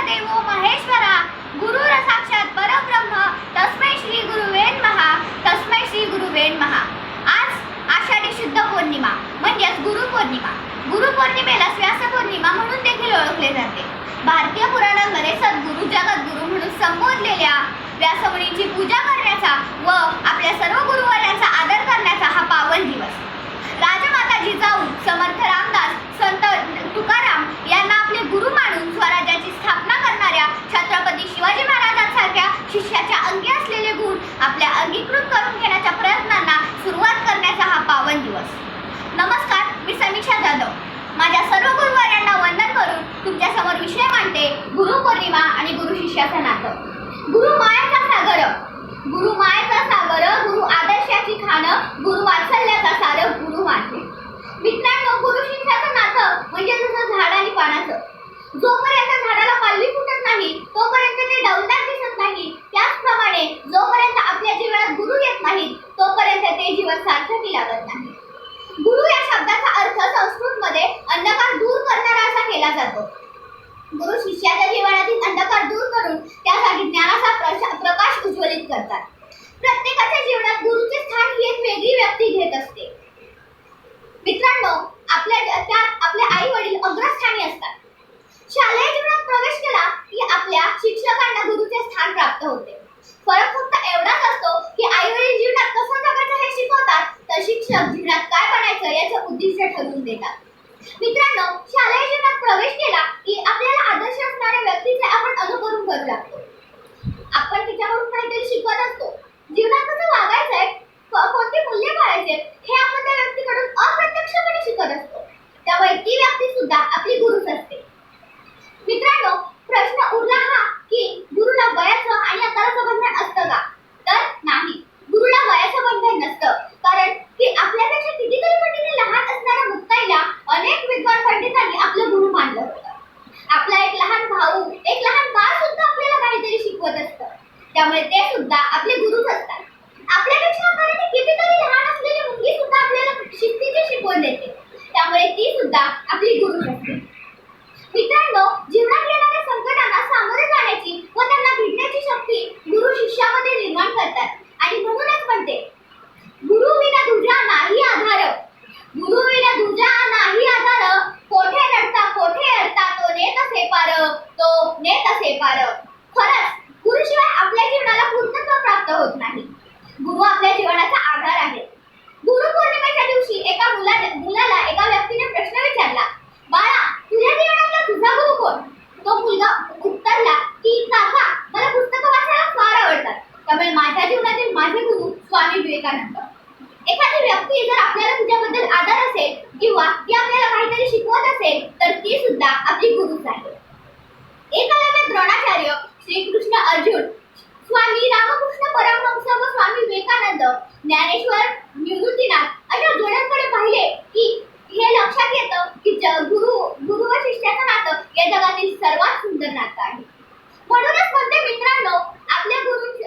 देवो महेश्वरा गुरुर साक्षात परब्रह्म तस्मै श्री गुरुवे नमः तस्मै श्री गुरुवे नमः। आज आषाढी शुद्ध पौर्णिमा म्हणजेच गुरुपौर्णिमा। गुरुपौर्णिमेला व्यास पौर्णिमा म्हणून देखील ओळखले जाते। भारतीय पुराणांमध्ये सद्गुरु जगद्गुरु म्हणून संबोधलेल्या व्यासमुनींची पूजा करण्याचा व आपल्या सर्व गुरुवर्यांचा आदर करण्याचा हा पावन दिवस। राजमाता जिजाऊ समर्थ रामदास संत तुकाराम यांना आपले गुरु मानून स्वराज्याची स्थापना करणाऱ्या छत्रपती शिवाजी महाराजांसारख्या शिष्याच्या अंगी असलेले गुण आपल्या अंगीकृत करून घेण्याच्या प्रयत्नांना सुरुवात करण्याचा हा पावन दिवस। नमस्कार, मी समीक्षा जाधव माझ्या सर्व गुरुवर्यांना वंदन करून तुमच्या समोर विषय मांडते गुरुपौर्णिमा आणि गुरु शिष्याचं नातं। गुरु मायेचा सागर, गुरु मायेचा सागर, गुरु आदर्शाची खाण, गुरु वात्सल्याचा सार, गुरु माझे। मित्रांनो, गुरु शिष्याचं नातं म्हणजे जसं झाड आणि पानाचं, जोपर्यंत झाडाला पालवी फुटत नाही तोपर्यंत ते डौलदार दिसत नाही, त्याचप्रमाणे जोपर्यंत आपल्या जीवनात गुरु येत नाही तोपर्यंत ते जीवन सार्थकी लागत नाही। गुरु या शब्दाचा अर्थ संस्कृत मध्ये अंधकार दूर करणारा असा केला जातो। गुरु शिष्याच्या जीवनातील अंधकार दूर करून त्यासाठी ज्ञानाचा प्रकाश उज्ज्वलित करतात। प्रत्येकाच्या जीवनात गुरुचे स्थान ही एक वेगळी व्यक्ती घेत असते। मित्रांनो, आपल्या आई वडील अग्रस्थानी असतात। शालेय जीवनात प्रवेश केला की आपल्या शिक्षकांना गुरुचे स्थान प्राप्त होते। फरक फक्त एवढाच असतो की आई वडील जीवनात कसं जगायचं हे शिकवतात, तर शिक्षक जीवनात काय बनायचं याचे उद्दिष्ट ठरवून देतात। मित्रांनो, शालेय जीवनात प्रवेश केला की आपल्याला आदर्श असणाऱ्या व्यक्तीचे आपण अनुकरण करू लागतो। आपण तिच्याकडून काहीतरी शिकत असतो। जीवनात कसं वागायचंय, कोणती मूल्य पाळायचे हे आपण त्या व्यक्तीकडून अप्रत्यक्षपणे शिकत असतो। त्यामुळे ती व्यक्ती सुद्धा आपली गुरुच असते। मित्रांनो, प्रश्न उरला हा की गुरुला वयाचं आणि आकाराचं बंधन असतं का? तर नाही, गुरुला वयाचं बंधन नसतं, कारण की आपल्यापेक्षा कितीतरी पटीने लहान असणाऱ्या मुक्ताईला अनेक विद्वान पंडितांनी आपलं गुरु मानलं होतं। आपला एक लहान भाऊ, एक लहान बाळ सुद्धा आपल्याला काहीतरी शिकवत असतं, त्यामुळे ते सुद्धा आपले गुरुच असतात। आपल्यापेक्षा आकाराने कितीतरी लहान असलेली मुलगी सुद्धा आपल्याला शिस्तीची शिकवण देते, त्यामुळे ती सुद्धा आपली गुरुच असते। मित्रांनो, जीवनात येणाऱ्या संकटांना सामोरे जाण्याची व त्यांना भिडण्याची शक्ती गुरु शिष्यामध्ये निर्माण करतात आणि म्हणूनच म्हणते, गुरु विना तुझा नाही आधार, गुरु विना तुझा नाही आधार, कोठे नडता कोठे अडता तो नेत असे पार, तो नेत असे पार। खरंच, गुरुशिवाय आपल्या जीवनाला पूर्णत्व प्राप्त होत नाही। गुरु आपल्या जीवनाचा आधार आहे। गुरु पौर्णिमेच्या दिवशी एका मुलाला एका व्यक्तीने प्रश्न विचारला, बाळा, तुझ्या जीवनातला तुझा गुरु कोण? तो मुलगा उत्तरला की काका, मला पुस्तकं वाचायला फार आवडतात, त्यामुळे माझ्या जीवनातील माझे गुरु स्वामी विवेकानंद। एखादी व्यक्ती जर आपल्याला तुझ्याबद्दल आदर असेल किंवा ती आपल्याला काहीतरी शिकवत असेल तर ती सुद्धा आपली गुरुच आहे। एकलव्य द्रोणाचार्य, श्रीकृष्ण अर्जुन, स्वामी रामकृष्ण परमहंस व स्वामी विवेकानंद, ज्ञानेश्वर, निवृत्तीनाथ अशा जोड्यांकडे पाहिले की हे लक्षात येतं की गुरु व शिष्याचं नातं या जगातील सर्वात सुंदर नातं आहे। म्हणूनच म्हणते मित्रांनो, आपल्या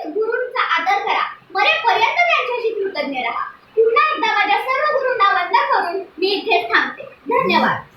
गुरूंचा आदर करा, मरेपर्यंत त्यांच्याशी कृतज्ञ राहा। पुन्हा एकदा माझ्या सर्व गुरूंना वंदन करून मी इथेच थांबते। धन्यवाद।